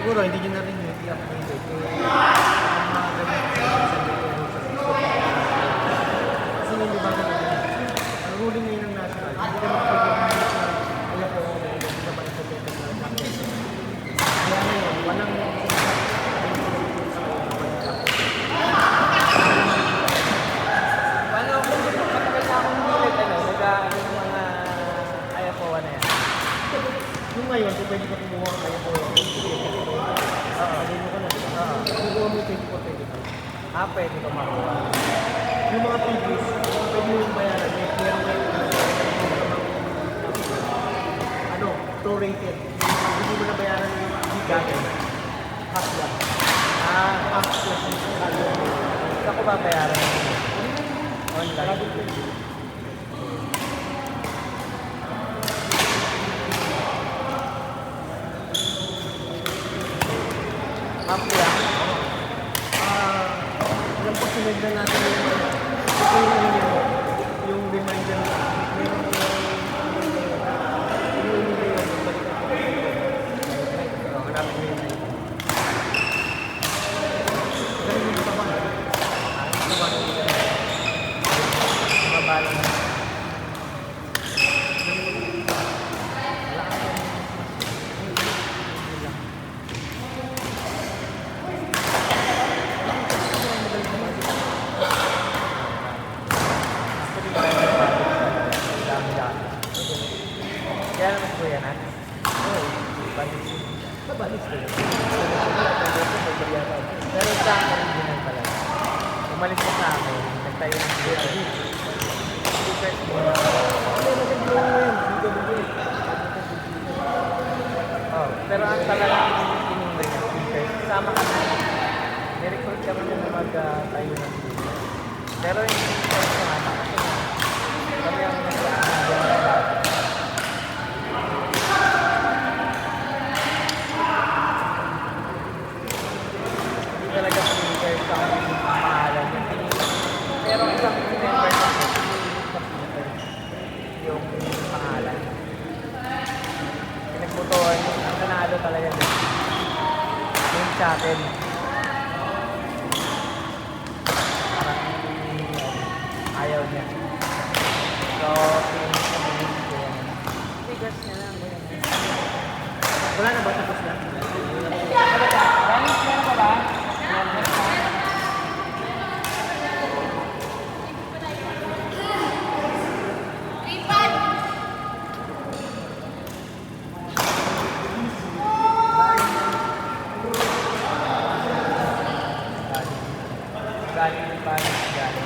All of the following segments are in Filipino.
Siguro hindi nyo na rin yung i-updated. Ang mga ganun kasi hindi ba ganun? Ang ruling ngayon ng national, hindi naman pwede alam ko hindi naman ipapagod na natin. Kaya ngayon, walang Paano kung matagal na akong ulit, nag-ano ng mga ayaw na yan? yung ngayon, kung pwede ka kumuha kayo po, mo ka na, kumuha mo 24-25. Pwede ko makuha. Yung mga previous, pwede mo yung bayaran, meron na yung prorated. Hindi mo na bayaran yung bigay. Half lang. Half plus yung Saan ko ba bayaran? Online. Ampli lang. Alam ko sunod na natin yung reminder na Kaya naman ko yan, balis ko yun. Pero sa akin, original pala. Umalis ko sa akin, nagtayo ng video. First mo. Pero ang talagang tinunay ng speakers, sama ka na. Nirecord ka man na mag-tayo ng video. Pero yung speakers ko nga kasi kami ang nag-aaral. Talaga speakers sa aking pangalan. Pero isang member na yung pangalan. Pinagbutuan, ang nanalo talaga din. Yung chapel. Parang ayaw niya. So, speakers niya lang. Wala na ba? Tapos na? Meron ba ba? Galing pa galing.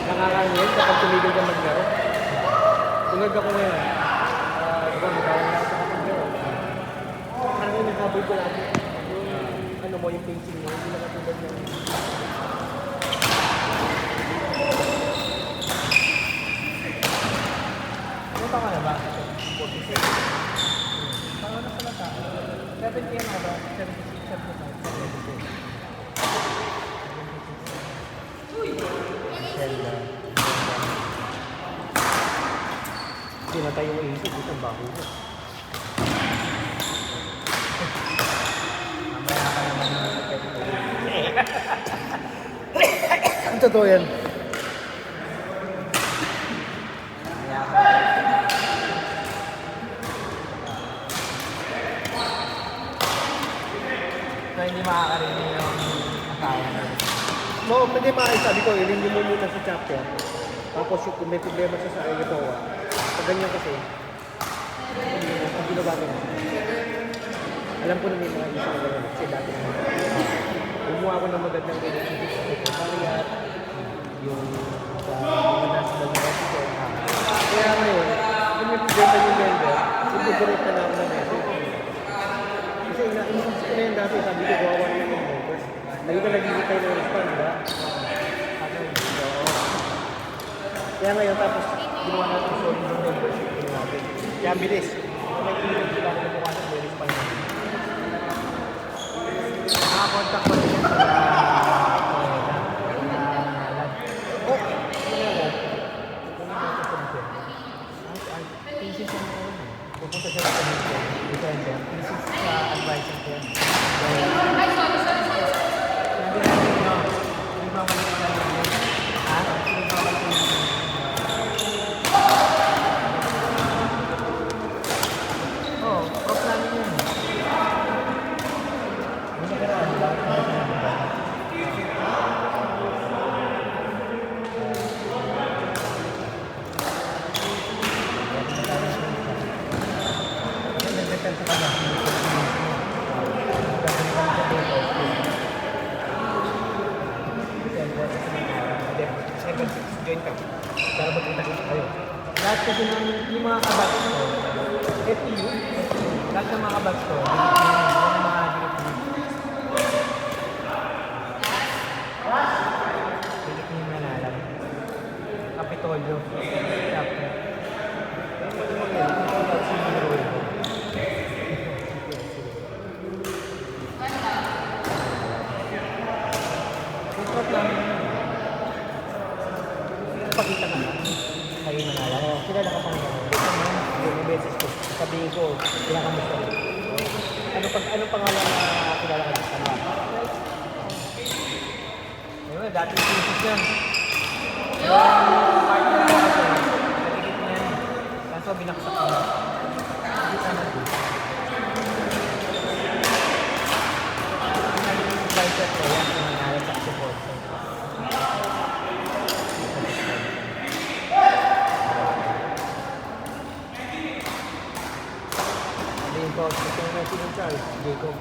Nakakangin kapag tumigil ka maglaro. Tulad ako ngayon. Diba, magkawin na ako sa kapag-laro. Parang yung nakaboy ko lagi. Yung ano mo, yung pacing mo, hindi nakatulad ng... Ano pa ka na ba? 46. Paano na pala ka? 70 na ba? 76, 75, 76. Uy! Zelda. Hindi na tayo isip, isang baho ko. Mamaya ka naman yung Ang totoo yan. Kaya ka. So, hindi makakarinig yung asawa na. No, pwede sabi ko, ilindi mo muna sa chapter. Tapos kung may problema siya sa Ayatowa, pag ganyan kasi, ang ginawa ko na. Alam ko na may mga isa na gano'n, kasi dati na. Gumawa ako ng magandang relationship sa secretariat, yung sa mga national president. Kaya ngayon, kung may problema yung member, ibuburit na lang ng message. Kasi ina-insist ko na yan dati, sabi ko, gawa na yung members. Lagi ka nag-iitay na respond, ba? Kaya ngayon, tapos ginawa natin solid yung membership natin. Kaya bilis. Kung may email sila, kung mukha na may respond natin. contact ko rin yan sa Toyota. Oh, ano? Thesis ang ako yun. Pupunta siya sa commission. Depende. Thesis sa advisor ko yan. Sabi natin, no, hindi ba mali pa lang yun? Ha? Hindi ba mali pa lang yun? Oo, prof namin yun. Hindi ka na, di ba? Nag-defend ka na. Join ka. Para magkita kayo. Lahat kasi yung mga kabats ko, FTU, lahat ng mga kabats ko, yung mga Philippine Manalag. Kapitolyo. Chapter. Control lang. Pakita ka na. Kayo Manalag. Oo, kilala ka pa nga. Yung beses ko. Sabihin ko, kinakamusta rin. Anong pangalan na kilala ka dito? Ayun, dati thesis yan. Yung partner ko kasi, nagigit niya yan. Kaso binaksak ko na. Hindi sana din. Yung advisor ko, yan, yung nangyari sa support. Sabihin ko, ito yung President Charles, Jacob.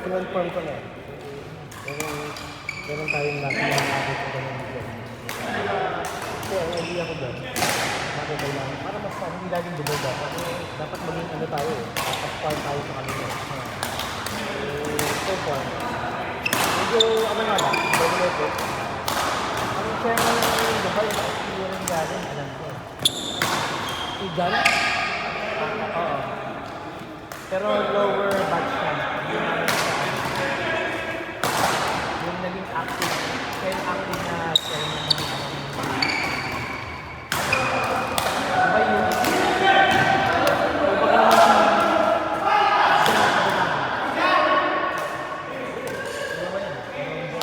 Kinonfirm ko na eh. Meron tayong lahat ng abot ko ganun dyan. Kasi ang idea ko dyan, bakit kailangan, para mas hindi laging dumoda. Kasi dapat maging ano tayo eh, aspire tayo sa kanila. So far, medyo ano nga lang, double effort. Ang chairman ng Dubai, hindi rin galing, alam ko. Igan? Oo. Pero lower batch siya. Hindi namin sa yung naging active, siya yung active na chairman ng Dubai yun. O baka naman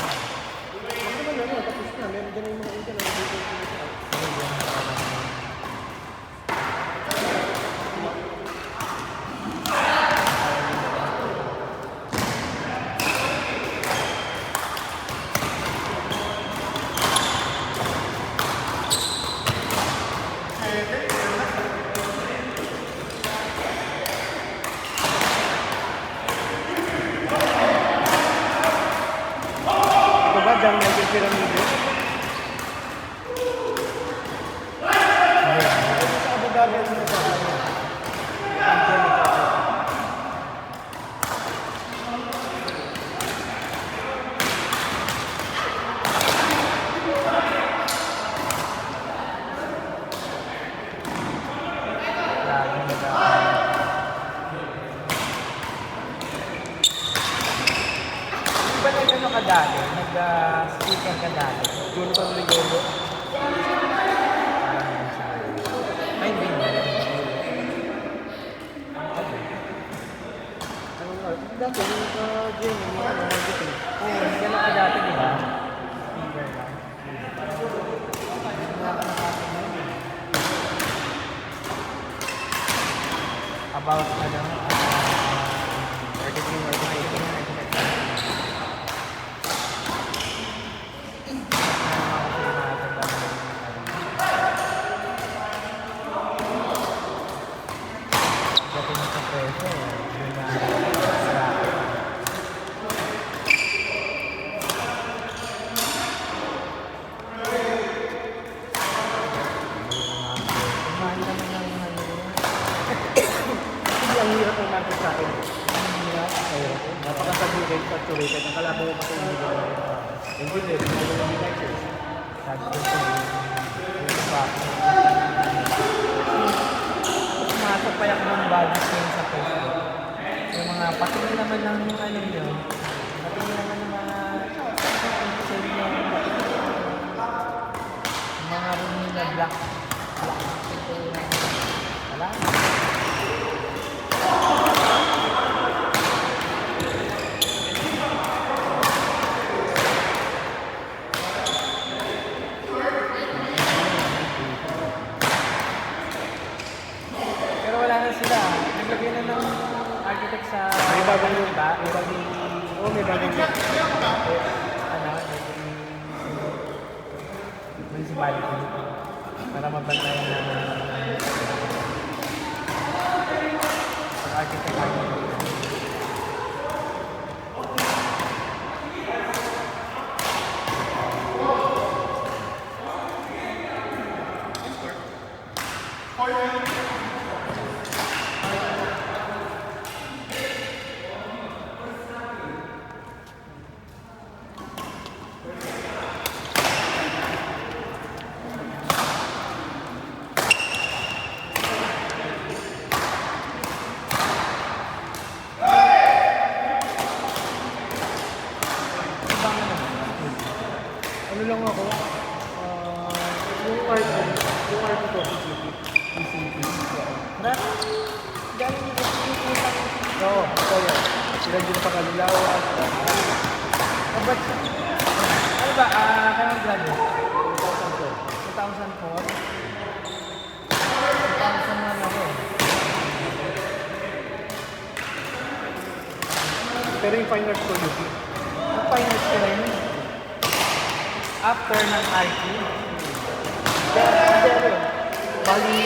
Ano naman ano, tapos na. Meron din yung mga ikan na dito sa ito ba, dyan may yung piramide? Sa Abu Dhabi, ano na ba? lagi nag Di ba nag-ano ka dati? Nag-speaker ka dati? Jonathan Ligondo. Parang yun sa ay, hindi mo. Ano nga, dati yung Jenny, yung ano, marketing. Oo, nag-ano ka dati, di ba? Speaker lang. Hindi nga ka nakapin na yun. About ano, Marketing, marketing. Dating sa presyo, yun na sa mahal naman ng ano yun. Hindi ang hirap ng market sa akin. Ang hirap. Napaka-saturated. Ang kalaban mo kasi hindi ko. Hindi din. Hindi ko lang license. Sabi ko sa'yo, pa ako. Sumasapay ako ng bagay ngayon sa Facebook. Yung mga patingin naman ng ano yun. Patingin naman ng mga sa inyo. Mga rumi na black. Wala. Pero wala na sila. Naglagay na ng architect sa... May bagong yun. Diba? May bagong... Oo, may bagong yun. Ano? Municipality. Para mabantayan na architect. Ano lang ako, yung art ko, PCP. Galing yung utang. Oo, ito yan. Sila din pa kalulawan. Ba't ano ba? Kaya mag-graduate? 2004? 2001 ako eh. Pero yung fine arts ko, UP. Ang finance ko rin. After ng IT. Bali,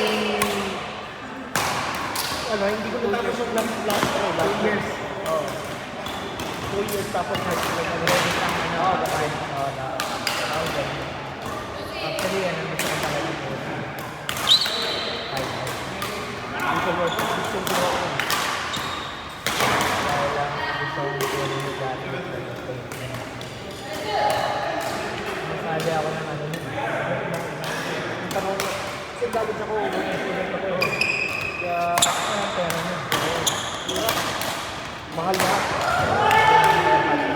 hindi ko natapos yung last years. Oo. 2 years tapos high school. Nag-ready lang ano. Oo, the fine. Oo, actually, ano gusto ko talaga po. Dito work, system ko ako. Dahil lang gusto ko yung graduate. Masali ako ng ano. Yung tanong, kasi college ako, student ako. Kaya, Ang pera niya. mahal lahat.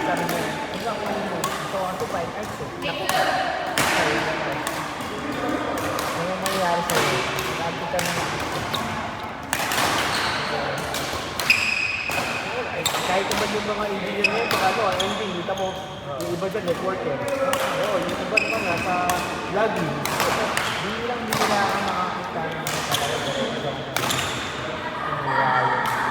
Sabi niya, ano lang kung mo, gusto ko ito fine arts eh. Naku. Ano mangyayari sa'yo? Sabi ka na. Kahit naman yung mga engineer ngayon, saka ano, MD, kita mo, yung iba dyan, networker. Oo, yung iba naman nasa logging. Hindi lang nila ang makakita ng talaga. Wow.